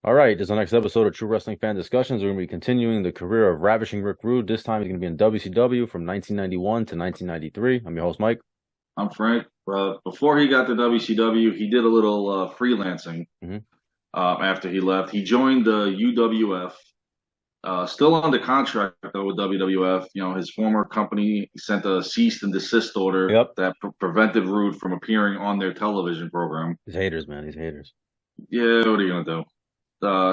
All right, this is the next episode of True Wrestling Fan Discussions. We're going to be continuing the career of Ravishing Rick Rude. This time he's going to be in WCW from 1991 to 1993. I'm your host, Mike. I'm Frank. Before he got to WCW, he did a little freelancing Hmm. after he left. He joined the UWF, still under contract though with WWF. You know, his former company sent a cease and desist order Yep. that prevented Rude from appearing on their television program. These haters, man. These haters. Yeah, what are you gonna do?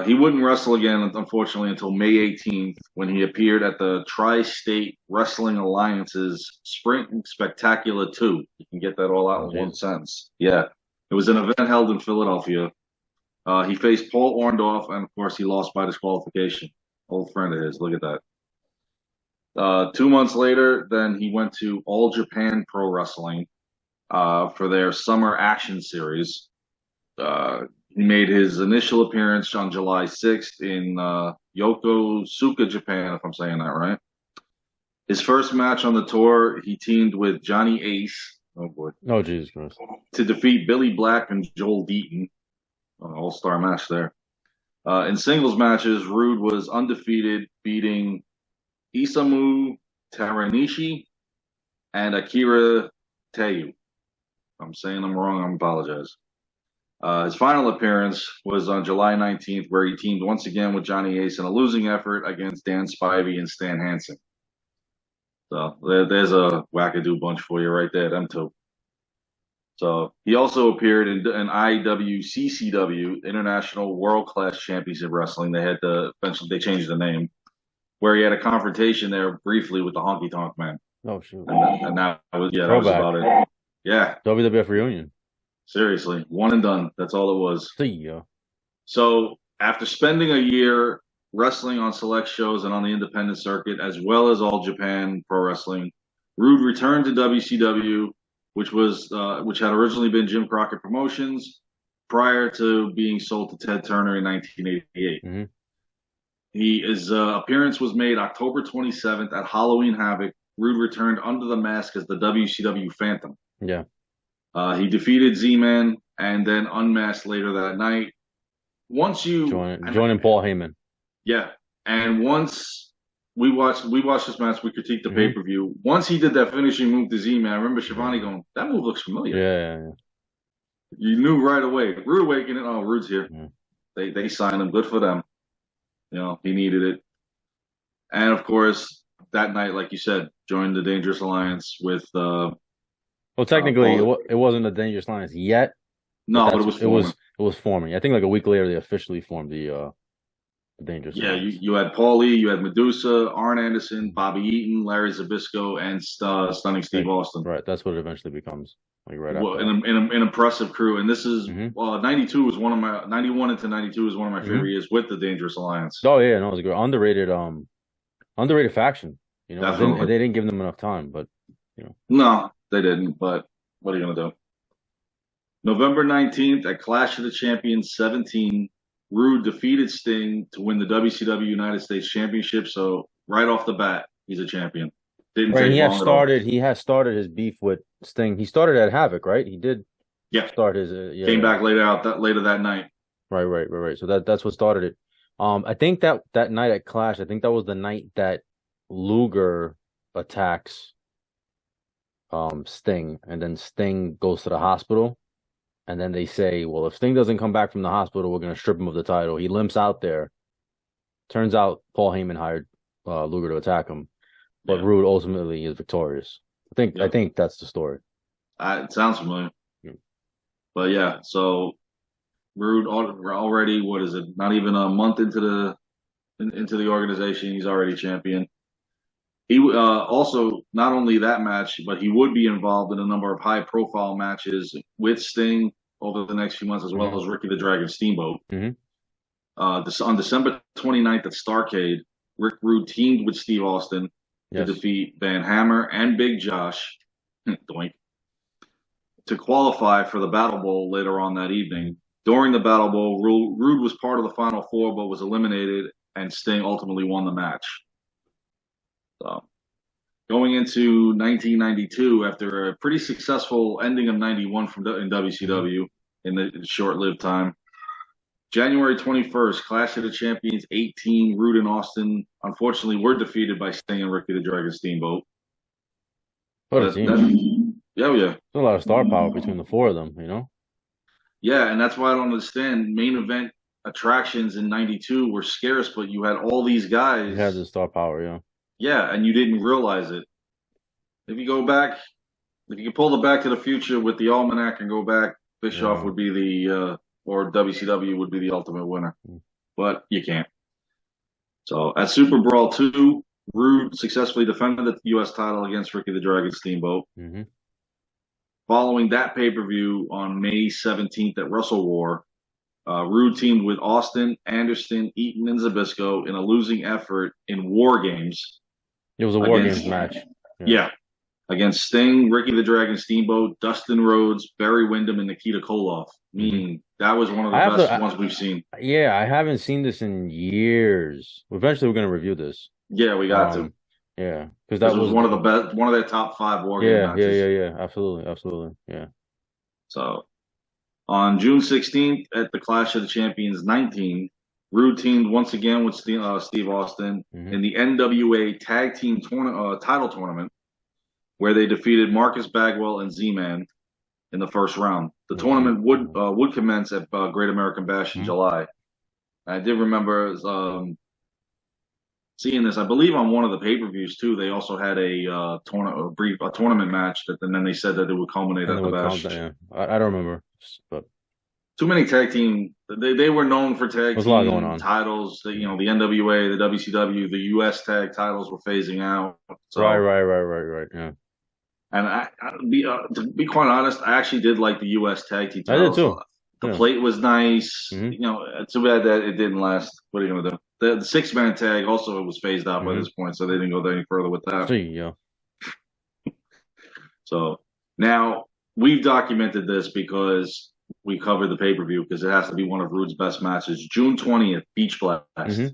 He wouldn't wrestle again, unfortunately, until May 18th when he appeared at the Tri-State Wrestling Alliance's Spring Spectacular 2. You can get that all Oh, out in one jeez. sentence. Yeah. It was an event held in Philadelphia. He faced Paul Orndorff, and of course, he lost by disqualification. Old friend of his. Look at that. 2 months later, then he went to All Japan Pro Wrestling for their Summer Action Series. He made his initial appearance on July 6th in Yokosuka, Japan, if I'm saying that right. His first match on the tour, he teamed with Johnny Ace, oh boy, Oh, Jesus Christ. to defeat Billy Black and Joel Deaton. An all-star match there. In singles matches, Rude was undefeated, beating Isamu Teranishi and Akira Teyu. If I'm saying them wrong, I apologize. His final appearance was on July 19th, where he teamed once again with Johnny Ace in a losing effort against Dan Spivey and Stan Hansen. So there's a wackadoo bunch for you right there, them two. So he also appeared in IWCCW, International World Class Championship Wrestling. They had to eventually they changed the name, where he had a confrontation there briefly with the Honky Tonk Man, Oh, shoot. and that was Throwback. about it. Yeah, WWF reunion. seriously, one and done. That's all it was. See ya. So after spending a year wrestling on select shows and on the independent circuit, as well as All Japan Pro Wrestling, Rude returned to WCW, which had originally been Jim Crockett Promotions prior to being sold to Ted Turner in 1988. Hmm. His appearance was made October 27th at Halloween Havoc. Rude returned under the mask as the WCW Phantom. Yeah. He defeated Z-Man and then unmasked later that night. Once you, I mean, Joining Paul Heyman. yeah, and once we watched this match, we critiqued the pay Hmm. per view. Once he did that finishing move to Z-Man, I remember Shivani going, "That move looks familiar." Yeah. You knew right away. Rude Awakening. Oh, Rude's here. Yeah. They signed him. Good for them. You know, he needed it. And of course, that night, like you said, joined the Dangerous Alliance with Well, technically, Paul. it wasn't a Dangerous Alliance yet, but No, but it was forming. it was forming. I think like a week later they officially formed the Dangerous Yeah, you, Alliance. you had Paul Lee, you had Medusa, Arn Anderson, Bobby Eaton, Larry Zabisco, and Stunning Steve Right. Austin. Right. That's what it eventually becomes. Like right after Well, that. an impressive crew. And this is Hmm. 92 was one of my 91 into 92 was one of my Hmm. favorite years with the Dangerous Alliance. Oh yeah, no, it was a good underrated faction. Definitely. They didn't give them enough time, but you know. No, they didn't. But what are you gonna do? November 19th at Clash of the Champions 17, Rude defeated Sting to win the WCW United States Championship. So right off the bat, he's a champion. Didn't Right, and take long at all. he has started his beef with Sting. He started at Havoc, right? He did Yeah, start his came yeah. back later that night. Right. So that's what started it. I think that night at Clash, I think that was the night that Luger attacks Sting, and then Sting goes to the hospital, and then they say, well, if Sting doesn't come back from the hospital, we're gonna strip him of the title. He limps out there. Turns out Paul Heyman hired Luger to attack him, but Yeah, Rude ultimately is victorious. I yep. think that's the story. It sounds familiar, Yeah. but yeah. So Rude already, what is it? Not even a month into the organization, he's already champion. He also not only that match, but he would be involved in a number of high profile matches with Sting over the next few months, as Hmm. well as Ricky the Dragon Steamboat. Hmm. On December 29th at Starrcade, Rick Rude teamed with Steve Austin to Yes. defeat Van Hammer and Big Josh doink, to qualify for the Battle Bowl later on that evening. During the Battle Bowl, Rude was part of the Final Four but was eliminated, and Sting ultimately won the match. So, going into 1992, after a pretty successful ending of 91 in Hmm. WCW in the short-lived time, January 21st, Clash of the Champions 18, Rude and Austin, unfortunately, were defeated by Sting and Ricky the Dragon Steamboat. What a team. Yeah, yeah. There's a lot of star power between the four of them, you know? Yeah, and that's why I don't understand. Main event attractions in '92 were scarce, but you had all these He has guys. the star power, yeah. Yeah, and you didn't realize it. If you go back, if you can pull the Back to the Future with the almanac and go back, Bischoff Yeah. would be or WCW would be the ultimate winner, but you can't. So at Super Brawl 2, Rude successfully defended the U.S. title against Ricky the Dragon Steamboat. Mm-hmm. Following that pay-per-view on May 17th at Wrestle War, Rude teamed with Austin, Anderson, Eaton, and Zabisco in a losing effort in War Games. It was a War Games match. Yeah, against Sting, Ricky the Dragon Steamboat, Dustin Rhodes, Barry Windham, and Nikita Koloff. That was one of the best ones we've seen. Yeah, I haven't seen this in years. Eventually, we're gonna review this. Yeah, we got to. Yeah, because that was one of the best, one of their top 5 War Game matches. Yeah. Absolutely. Yeah. So, on June 16th at the Clash of the Champions 19, Rude teamed once again with Steve Austin in the NWA Tag Team Title Tournament, where they defeated Marcus Bagwell and Z-Man in the first round. The tournament would commence at Great American Bash in July. I did remember seeing this. I believe on one of the pay-per-views too. They also had a tournament match and then they said that it would culminate at the Bash. I don't remember, but too many tag team. They were known for tag team titles. The NWA, the WCW, the US tag titles were phasing out. So, right. Yeah. And to be quite honest, I actually did like the US tag team titles. I did too. The plate was nice. Too bad that it didn't last. What are you gonna do? The 6-man tag also was phased out by this point, so they didn't go any further with that. Yeah. So now we've documented this because we covered the pay-per-view because it has to be one of Rude's best matches. June 20th, Beach Blast.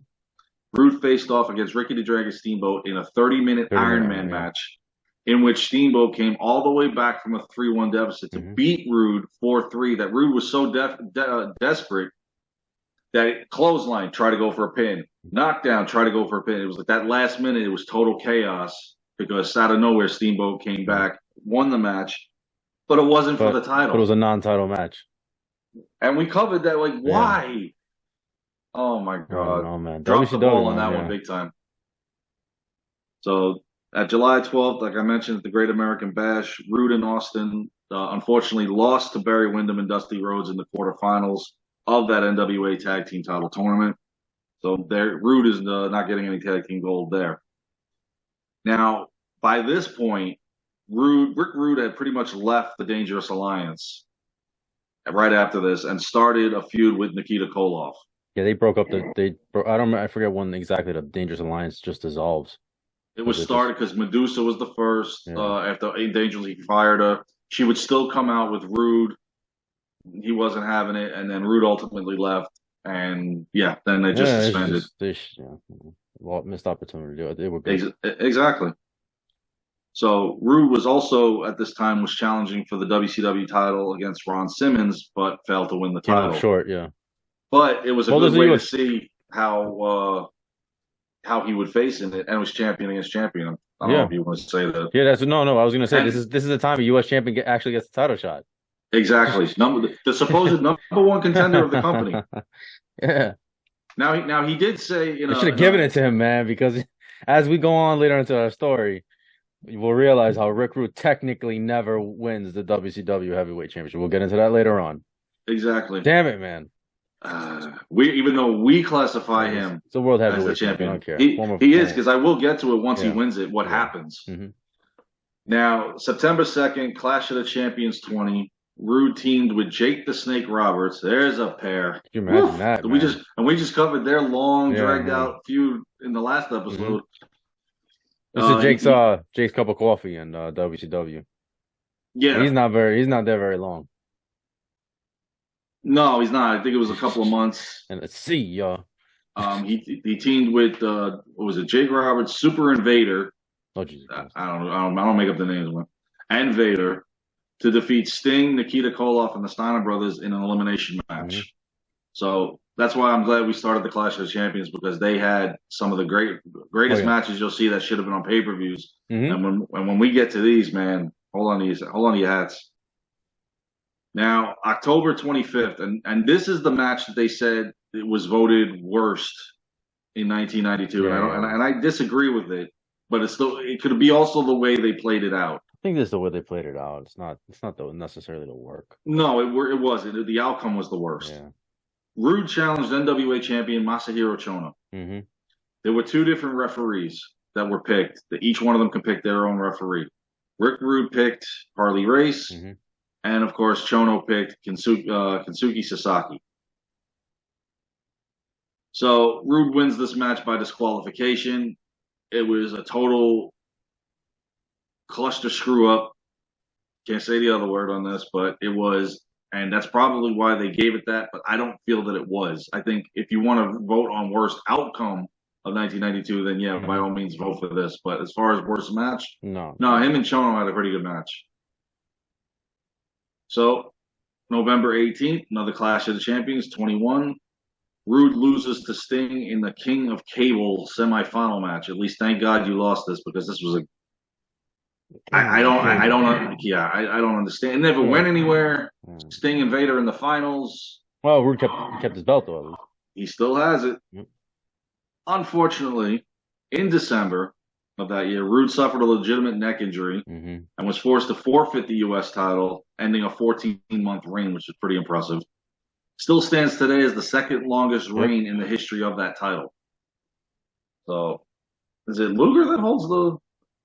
Rude faced off against Ricky the Dragon Steamboat in a 30-minute Iron Man match, in which Steamboat came all the way back from a 3-1 deficit to beat Rude 4-3. That Rude was so desperate that clothesline, try to go for a pin, knockdown, try to go for a pin. It was like that last minute, it was total chaos because out of nowhere, Steamboat came back, won the match, but it wasn't for the title. But it was a non-title match. And we covered that, like, why? Oh, my God. Oh, man. Dropped the ball on that one big time. So at July 12th, like I mentioned, at the Great American Bash, Rude and Austin unfortunately lost to Barry Windham and Dusty Rhodes in the quarterfinals of that NWA Tag Team Title Tournament. So Rude is not getting any tag team gold there. Now, by this point, Rick Rude had pretty much left the Dangerous Alliance right after this and started a feud with Nikita Koloff. Yeah, they broke up I forget when exactly the Dangerous Alliance just dissolved. It was started because Medusa was the first. After Dangerously fired her, she would still come out with Rude. He wasn't having it, and then Rude ultimately left. And then they just suspended. Missed opportunity. They were good. Exactly. So Rude was also at this time was challenging for the WCW title against Ron Simmons, but failed to win the title. Short, yeah. But it was a good way to see how he would face it, and it was champion against champion. I don't know if you want to say that. Yeah, no. I was going to say this is the time a U.S. champion actually gets the title shot. Exactly. The supposed number 1 contender of the company. Yeah. Now he did say, you should have given it to him, man, because as we go on later into our story, we'll realize how Rick Rude technically never wins the WCW Heavyweight Championship. We'll get into that later on. Exactly. Damn it, man. Even though we classify him it's a world heavyweight as the champion, I don't care. He is, because I will get to it once he wins it. What happens? Now, September 2nd, Clash of the Champions 20. Rude teamed with Jake the Snake Roberts. There's a pair. Can you imagine that? We just covered their long, dragged out feud in the last episode. This is Jake's cup of coffee in WCW. Yeah, he's not there very long. No, he's not. I think it was a couple of months. And let's see, y'all. He teamed with what was it? Jake Roberts, Super Invader. Oh Jesus! I don't make up the names, and Vader to defeat Sting, Nikita Koloff, and the Steiner brothers in an elimination match. So that's why I'm glad we started the Clash of the Champions because they had some of the Oh greatest yeah. matches you'll see that should have been on pay-per-views. Hmm. And when we get to these, man, hold on to your hats. Now, October 25th, and this is the match that they said it was voted worst in 1992, and Yeah, I don't, yeah. and I disagree with it, but it could be also the way they played it out. I think this is the way they played it out. It's not necessarily the work. No, it wasn't. The outcome was the worst. Yeah. Rude challenged NWA champion Masahiro Chono. Hmm. There were two different referees that were picked. That each one of them could pick their own referee. Rick Rude picked Harley Race, Hmm. and of course Chono picked Kensuke Sasaki. So Rude wins this match by disqualification. It was a total cluster screw up. Can't say the other word on this, but it was, and that's probably why they gave it that. But I don't feel that it was. I think if you want to vote on worst outcome of 1992, then yeah, by Hmm. all means vote for this. But as far as worst match, No, no, him and Chono had a pretty good match. So November 18th, another Clash of the Champions, 21. Rude loses to Sting in the King of Cable semifinal match. At least, thank God you lost this because this was a. King of the I Cable. don't, yeah, I don't understand. It never Yeah. went anywhere. Yeah. Sting and Vader in the finals. Well, Rude kept his belt though at least. He still has it. Yep. Unfortunately, in December of that year, Rude suffered a legitimate neck injury Hmm. and was forced to forfeit the U.S. title, ending a 14-month reign, which is pretty impressive. Still stands today as the second longest Yep. reign in the history of that title. So, is it Luger that holds the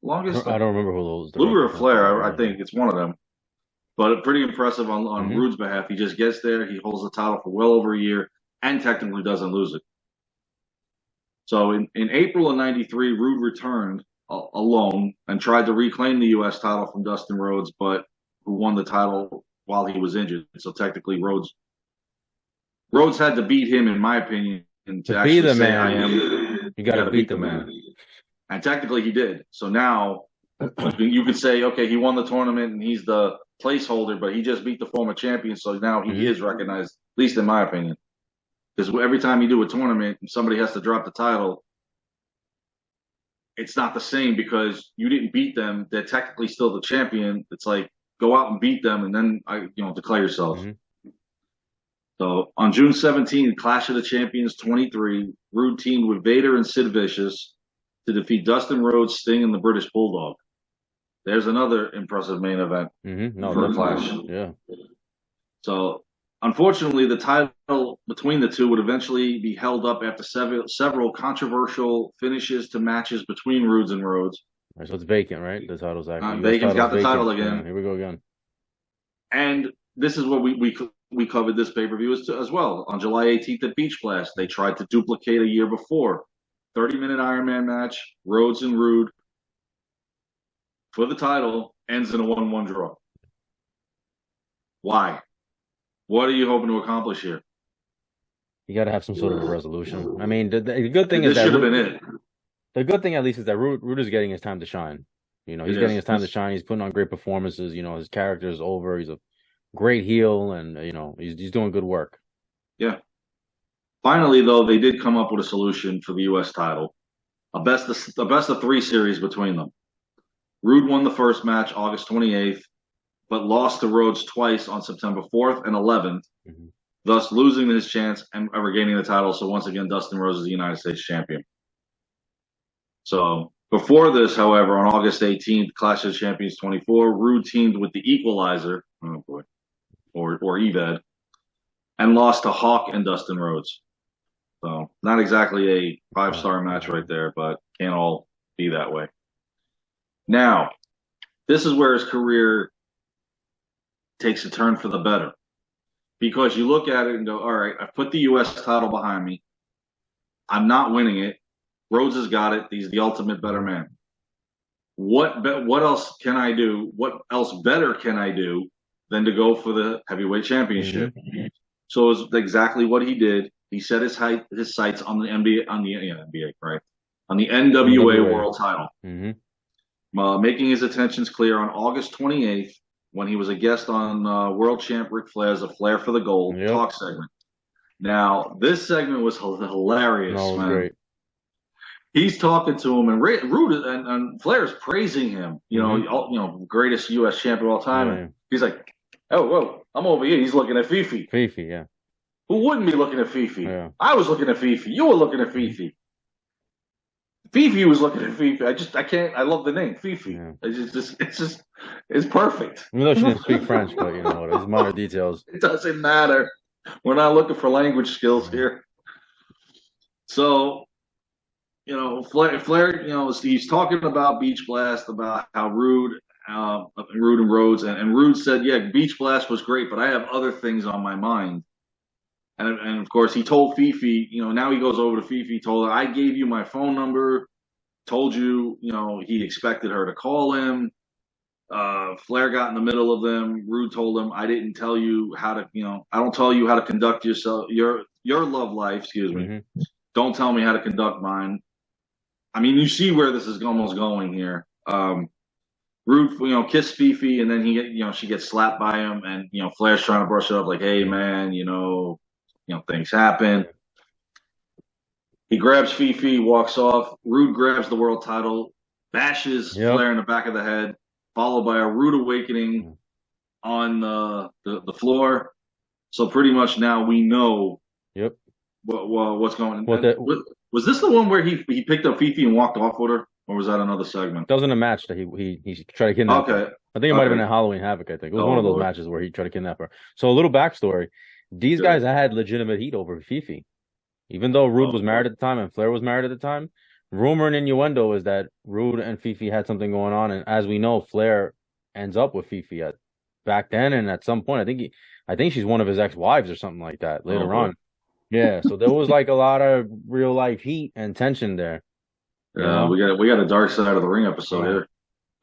longest? I don't remember who the Luger or record holder Flair? I is. think it's one of them. But pretty impressive on Hmm. Rude's behalf. He just gets there. He holds the title for well over a year and technically doesn't lose it. So in April of '93, Rude returned alone and tried to reclaim the U.S. title from Dustin Rhodes, but who won the title while he was injured. So technically, Rhodes had to beat him, in my opinion, and To to be actually the say, "I man, am." you got You got to to beat beat the the man, man. and technically he did. So now you could say, okay, he won the tournament and he's the placeholder, but he just beat the former champion, so now he Hmm. is recognized, at least in my opinion. Because every time you do a tournament and somebody has to drop the title, it's not the same because you didn't beat them. They're technically still the champion. It's like go out and beat them and then declare yourself. Hmm. So on June 17th, Clash of the Champions 23, Rude teamed with Vader and Sid Vicious to defeat Dustin Rhodes, Sting, and the British Bulldog. There's another impressive main event No, for a Clash. definitely. Yeah. So unfortunately, the title between the two would eventually be held up after several controversial finishes to matches between Rudes and Rhodes. All right, so it's vacant, right? The title's actually U.S. Bacon's title's got the title vacant. Yeah, again. here we go again. And this is what we covered this pay per view as well. On July 18th at Beach Blast, they tried to duplicate a year before. 30-minute Iron Man match, Rhodes and Rude for the title ends in a 1-1 draw. Why? What are you hoping to accomplish here? You got to have some sort of a resolution. I mean, the good thing is This that should have been it. the good thing at least is that Rude is getting his time to shine. He's getting his time to shine. He's putting on great performances. His character is over. He's a great heel, and he's doing good work. Yeah. Finally, though, they did come up with a solution for the U.S. title, a best of three series between them. Rude won the first match August 28th, but lost to Rhodes twice on September 4th and 11th, thus losing his chance and regaining the title. So once again, Dustin Rhodes is the United States champion. So before this, however, on August 18th, Clash of Champions 24, Rude teamed with the Equalizer, oh boy, or Eved, and lost to Hawk and Dustin Rhodes. So not exactly a 5-star match right there, but can't all be that way. Now, this is where his career takes a turn for the better. Because you look at it and go, all right, I've put the U.S. title behind me. I'm not winning it. Rhodes has got it. He's the ultimate better man. What else can I do? What else better can I do than to go for the heavyweight championship? So it's exactly what he did. He set his sights on the NBA, right? On the NWA World title. Making his intentions clear on August 28th when he was a guest on World Champ Ric Flair's "A Flair for the Gold" talk segment. Now, this segment was No, hilarious, it was man. great. He's talking to him, and Rude and Flair's praising him. Hmm. Greatest U.S. champion of all time. And Yeah, he's like, "Oh, whoa, I'm over here." He's looking at Fifi. Fifi, yeah, Who wouldn't be looking at Fifi? yeah. I was looking at Fifi. You were looking at Mhm. Fifi. Fifi was looking at Fifi. I can't. I love the name Fifi. Yeah. It's perfect. Even though she didn't speak French, but you know, it's minor details. It doesn't matter. We're not looking for language skills Mhm. here. So, Flair, he's talking about Beach Blast, about how Rude and Rhodes, and Rude said, yeah, Beach Blast was great, but I have other things on my mind. And of course, he told Fifi, now he goes over to Fifi, told her, I gave you my phone number, told you, he expected her to call him. Flair got in the middle of them. Rude told him, I didn't tell you how to, I don't tell you how to conduct yourself, your love life, excuse me. Mhm. Don't tell me how to conduct mine. I mean, you see where this is almost going here. Rude, kiss Fifi, and then she gets slapped by him, and Flair's trying to brush it up, like, hey man, things happen. He grabs Fifi, walks off. Rude grabs the world title, bashes Yep. Flair in the back of the head, followed by a rude awakening on the floor. So pretty much now we know Yep. what's going on. What And the was this the one where he picked up Fifi and walked off with her, or was that another segment? that was in a match that he tried to kidnap her. Okay, I think it might have been okay. a Halloween Havoc. I think it was Oh one of those Lord, matches where he tried to kidnap her. So a little backstory: these good. guys had legitimate heat over Fifi, even though Rude Oh was married Lord. at the time and Flair was married at the time. Rumor and innuendo is that Rude and Fifi had something going on, and as we know, Flair ends up with Fifi at back then, and at some point, I think she's one of his ex-wives or something like that Oh later boy. on. Yeah, so there was like a lot of real life heat and tension there, you know. We got a Dark Side of the Ring episode Yeah. here.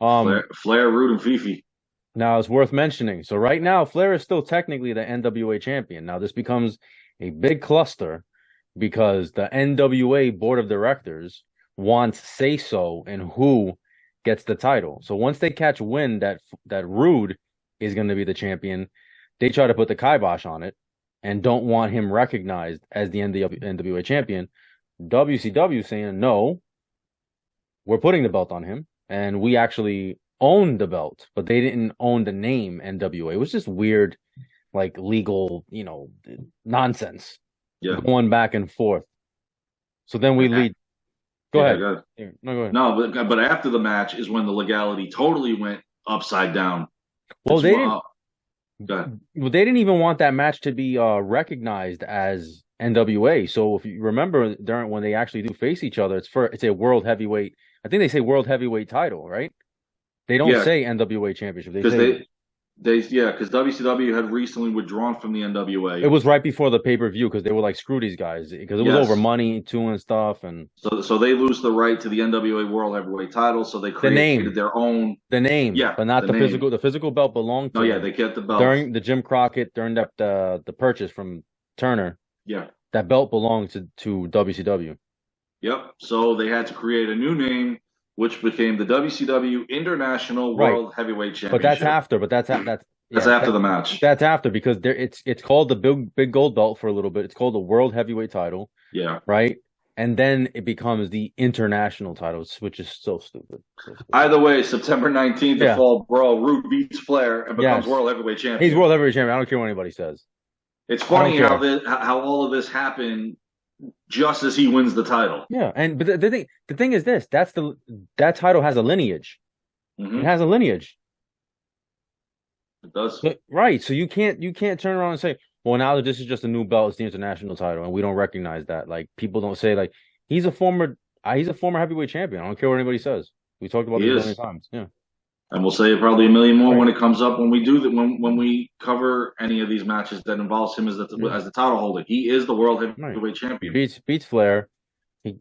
Um, Flair, Rude, and Fifi. Now it's worth mentioning. So right now, Flair is still technically the NWA champion. Now this becomes a big cluster because the NWA board of directors wants say so in who gets the title. So once they catch wind that Rude is going to be the champion, they try to put the kibosh on it and don't want him recognized as the NWA champion. WCW saying no, we're putting the belt on him, and we actually own the belt, but they didn't own the name NWA. It was just weird, like legal, nonsense Yeah. going back and forth. So then we lead. Go Yeah, ahead. good. Yeah, no, go ahead. No, but after the match is when the legality totally went upside down. Well, It's they didn't. go ahead. Well, they didn't even want that match to be recognized as NWA. So if you remember, during when they actually do face each other, it's a world heavyweight. I think they say world heavyweight title, right? They don't Yeah, say NWA championship. They because say because WCW had recently withdrawn from the it NWA. was right before the pay-per-view because they were like, screw these guys because it was over Yes. money too and stuff and So they lose the right to the NWA World Heavyweight title. So they the created name, their own. the name, Yeah, but not the the name. physical. The physical belt belonged No, to yeah, them they get the belts. during the Jim Crockett during the purchase from Turner. Yeah. That belt belonged to WCW. Yep. So they had to create a new name, which became the WCW International Right, World Heavyweight but that's Championship. after. But that's That's yeah, after the match. that's after because it's called the big gold belt for a little bit. It's called the World Heavyweight title, Yeah. right? And then it becomes the international title, which is so stupid. So stupid. Either way, September 19th, the Yeah. Fall Brawl, Rude beats Flair and becomes Yes. World Heavyweight Champion. He's World Heavyweight Champion. I don't care what anybody says. It's I funny don't care. how all of this happened just as he wins the title. Yeah, and but the thing is this: that title has a lineage. Mhm. It has a lineage, It does. right? So you can't turn around and say, well, now that this is just a new belt, it's the international title, and we don't recognize that. Like people don't say like he's a former heavyweight champion. I don't care what anybody says. We talked about He this is. many times. Yeah, And we'll say it probably a million more right. when it comes up when we do that when we cover any of these matches that involves him as the title holder. He is the world heavyweight Right. champion. Beats Flair.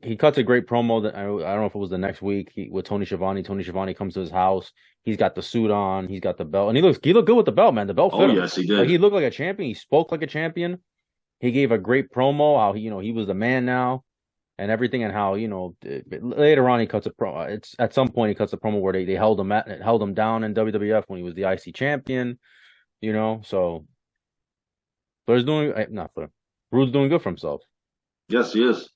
He cuts a great promo that I don't know if it was the next week with Tony Schiavone. Tony Schiavone comes to his house. He's got the suit on. He's got the belt, and he looked good with the belt, man. The belt fit Oh him. yes, he did. Like he looked like a champion. He spoke like a champion. He gave a great promo how he was the man now and everything, and how later on he cuts a promo. It's at some point he cuts a promo where they held him down in WWF when he was the IC champion. So Flair's doing not Flair. Rude's doing good for himself. Yes, he is.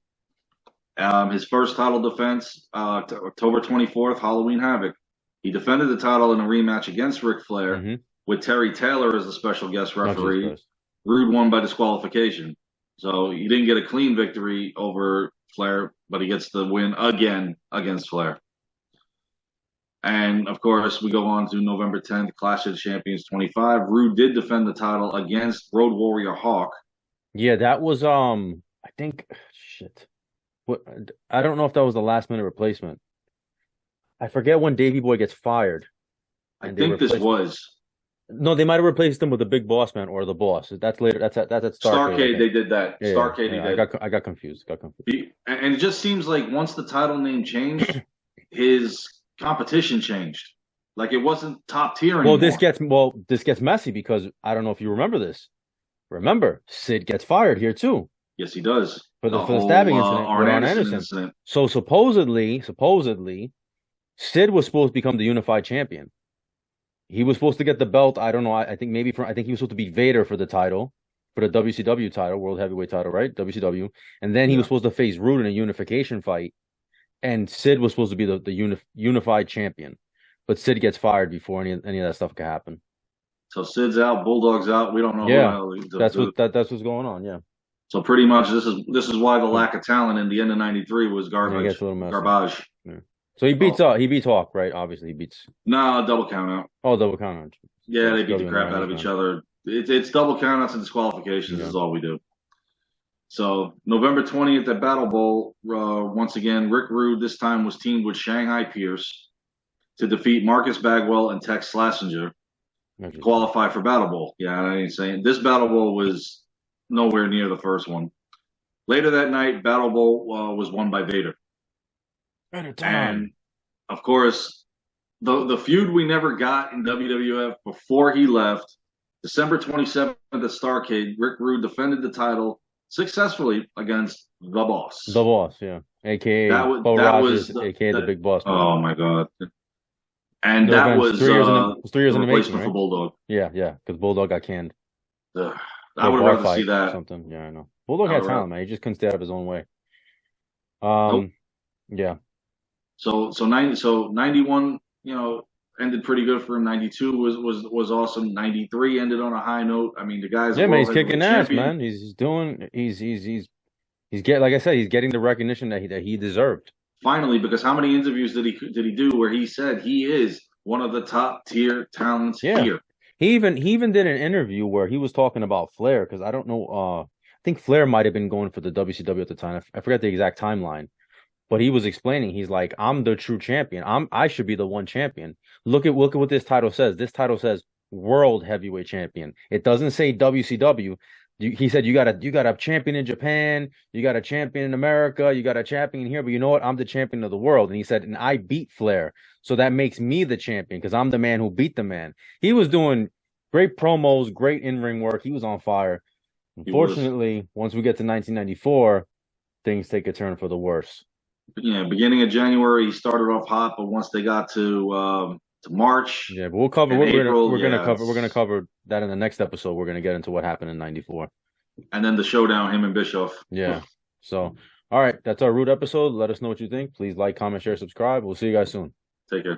His first title defense, October 24th, Halloween Havoc. He defended the title in a rematch against Ric Flair Mm-hmm. with Terry Taylor as the special guest Oh, Jesus referee. Christ. Rude won by disqualification. So he didn't get a clean victory over Flair, but he gets the win again against Flair. And of course, we go on to November 10th, Clash of the Champions 25. Rude did defend the title against Road Warrior Hawk. Yeah, that was I think shit. What I don't know if that was the last minute replacement. I forget when Davey Boy gets fired. I And they think this replaced was No, they might have replaced him with the Big Boss Man or the Boss. That's later. That's at Starrcade, I Starrcade. They think. did that. Yeah, Starrcade. yeah. He did. I got confused. Got confused. And it just seems like once the title name changed, his competition changed. Like it wasn't top tier Well, anymore. this gets messy because I don't know if you remember this. Remember, Sid gets fired here too Yes, he does. for the whole, stabbing incident Arn with Arn Anderson Anderson. incident. So supposedly, Sid was supposed to become the unified champion. He was supposed to get the belt. I don't know. I think I think he was supposed to be Vader for the title, for the WCW title, World Heavyweight title, right? WCW. And then he was supposed to face Rude in a unification fight. And Sid was supposed to be the unified champion. But Sid gets fired before any of that stuff could happen. So Sid's out, Bulldog's out. We don't know. Yeah, that's what's going on. Yeah. So pretty much this is why the lack of talent in the end of '93 was garbage. Yeah, it gets a little messy. Garbage. Yeah. So he beats Hawk, right? Obviously, he beats. No, double count out. Oh, double count out. Yeah, they beat the crap out of each other. It's double count outs and disqualifications is all we do. So November 20th at Battle Bowl, once again, Rick Rude this time was teamed with Shanghai Pierce to defeat Marcus Bagwell and Tex Slazenger to qualify for Battle Bowl. Yeah, I ain't saying this Battle Bowl was nowhere near the first one. Later that night, Battle Bowl was won by Vader. And of course, the feud we never got in WWF before he left, December 27th at Starrcade, Rick Rude defended the title successfully against the Boss. The Boss, yeah, aka Paul Rogers, aka the Big Boss. Oh my God! And that was 3 years in the making, for Bulldog. Yeah, because Bulldog got canned. I would rather see that. Something. Yeah, I know. Bulldog had talent, man. He just couldn't stay out of his own way. Nope. Yeah. So 91, ended pretty good for him. 92 was awesome. 93 ended on a high note. I mean, the guy's man, he's kicking ass, man. He's getting, like I said, he's getting the recognition that he deserved. Finally, because how many interviews did he do where he said he is one of the top tier talents here? He even did an interview where he was talking about Flair, because I don't know. I think Flair might have been going for the WCW at the time. I forget the exact timeline. But he was explaining, he's like, I'm the true champion. I should be the one champion. Look at what this title says. This title says World Heavyweight Champion. It doesn't say WCW. He said you got a champion in Japan, you got a champion in America, you got a champion here, but you know what? I'm the champion of the world. And he said, and I beat Flair. So that makes me the champion because I'm the man who beat the man. He was doing great promos, great in-ring work. He was on fire. Unfortunately, once we get to 1994, things take a turn for the worse. Yeah, beginning of January, he started off hot, but once they got to March, but we'll cover. April, we're gonna cover that in the next episode. We're gonna get into what happened in '94, and then the showdown, him and Bischoff. Yeah. So, all right, that's our Root episode. Let us know what you think. Please like, comment, share, subscribe. We'll see you guys soon. Take care.